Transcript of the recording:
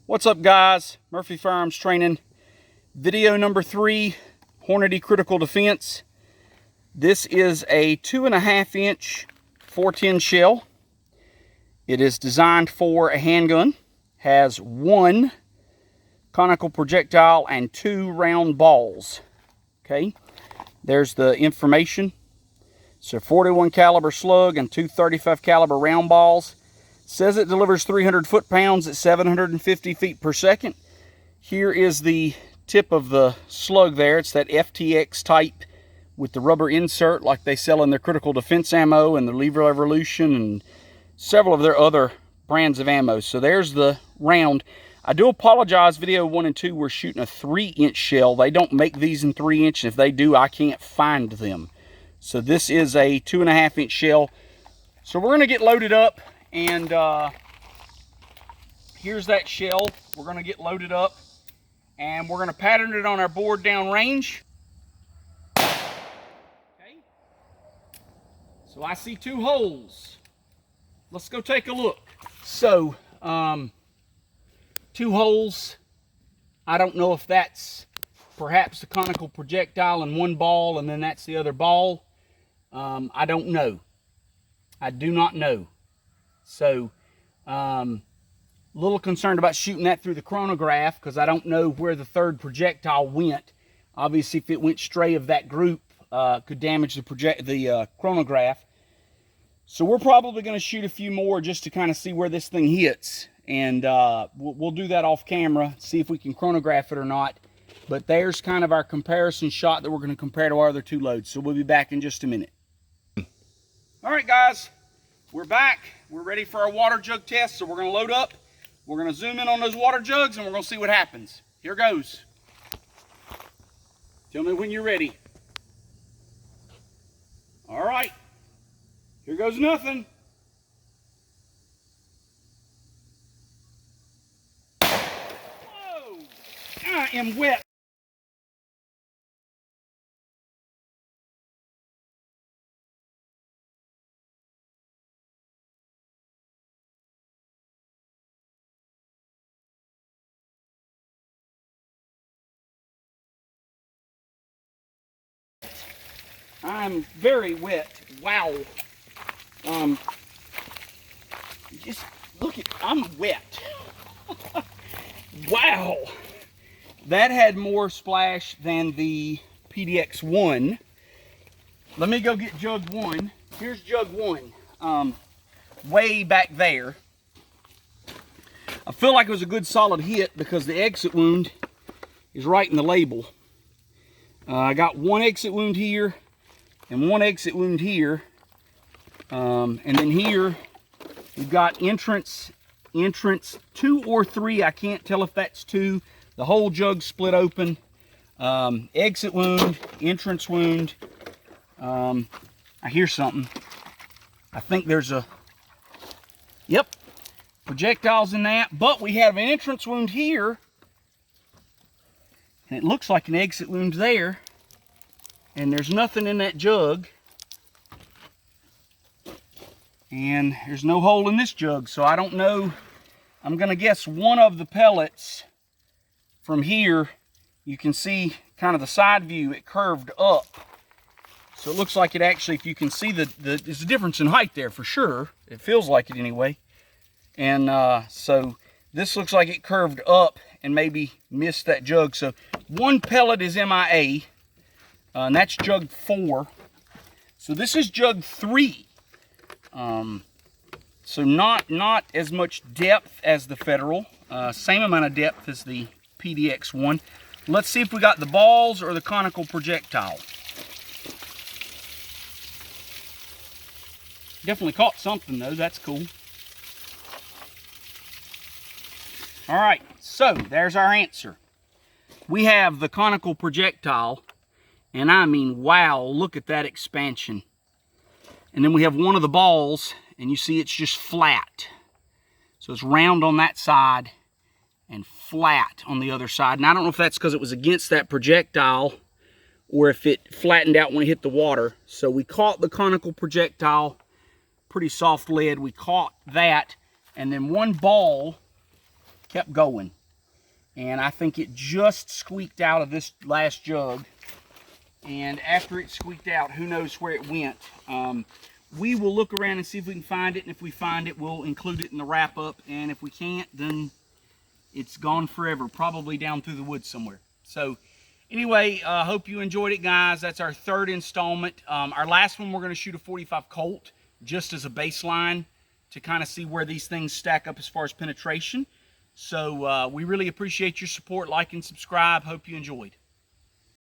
What's up, guys? Murphy Firearms Training. Video number 3, Hornady Critical Defense. This is a 2.5 inch 410 shell. It is designed for a handgun. Has 1 conical projectile and 2 round balls. Okay, there's the information. It's a 41 caliber slug and 2 35 caliber round balls. Says it delivers 300 foot-pounds at 750 feet per second. Here is the tip of the slug there. It's that FTX type with the rubber insert like they sell in their critical defense ammo and the Lever Evolution and several of their other brands of ammo. So there's the round. I do apologize, video 1 and 2, we're shooting a 3-inch shell. They don't make these in 3-inch. If they do, I can't find them. So this is a 2.5 inch shell. So we're gonna get loaded up. And here's that shell. We're going to get loaded up and we're going to pattern it on our board down range. Okay. So I see 2 holes. Let's go take a look. So 2 holes. I don't know if that's perhaps the conical projectile in 1 ball and then that's the other ball. I don't know. I do not know. So, a little concerned about shooting that through the chronograph because I don't know where the 3rd projectile went. Obviously, if it went stray of that group, could damage the chronograph. So we're probably going to shoot a few more just to kind of see where this thing hits. And we'll do that off camera, see if we can chronograph it or not. But there's kind of our comparison shot that we're going to compare to our other 2 loads. So we'll be back in just a minute. All right, guys. We're back. We're ready for our water jug test, so we're going to load up. We're going to zoom in on those water jugs, and we're going to see what happens. Here goes. Tell me when you're ready. All right. Here goes nothing. Whoa! I am wet. I'm very wet. Wow. Just look at, I'm wet. Wow. That had more splash than the PDX1. Let me go get jug 1. Here's jug 1. Way back there. I feel like it was a good solid hit because the exit wound is right in the label. I got 1 exit wound here and 1 exit wound here, and then here we've got entrance 2 or 3. I can't tell if that's 2. The whole jug split open. Exit wound, entrance wound. I hear something. I think there's a, yep, projectiles in that, but we have an entrance wound here and it looks like an exit wound there. And there's nothing in that jug. And there's no hole in this jug, so I don't know. I'm gonna guess one of the pellets from here, you can see kind of the side view, it curved up. So it looks like it actually, if you can see there's a difference in height there for sure. It feels like it anyway. And so this looks like it curved up and maybe missed that jug. So 1 pellet is MIA. And that's jug 4. So this is jug 3. So not as much depth as the Federal. Same amount of depth as the PDX1. Let's see if we got the balls or the conical projectile. Definitely caught something though, that's cool. All right, so there's our answer. We have the conical projectile. And I mean, wow, look at that expansion. And then we have one of the balls, and you see it's just flat. So it's round on that side and flat on the other side. And I don't know if that's because it was against that projectile or if it flattened out when it hit the water. So we caught the conical projectile, pretty soft lead. We caught that, and then 1 ball kept going. And I think it just squeaked out of this last jug. And after it squeaked out, who knows where it went. We will look around and see if we can find it, and if we find it, we'll include it in the wrap-up, and if we can't, then it's gone forever, probably down through the woods somewhere. So anyway, hope you enjoyed it, guys. That's our third installment. Our last one, we're going to shoot a 45 Colt just as a baseline to kind of see where these things stack up as far as penetration. So we really appreciate your support. Like and subscribe. Hope you enjoyed.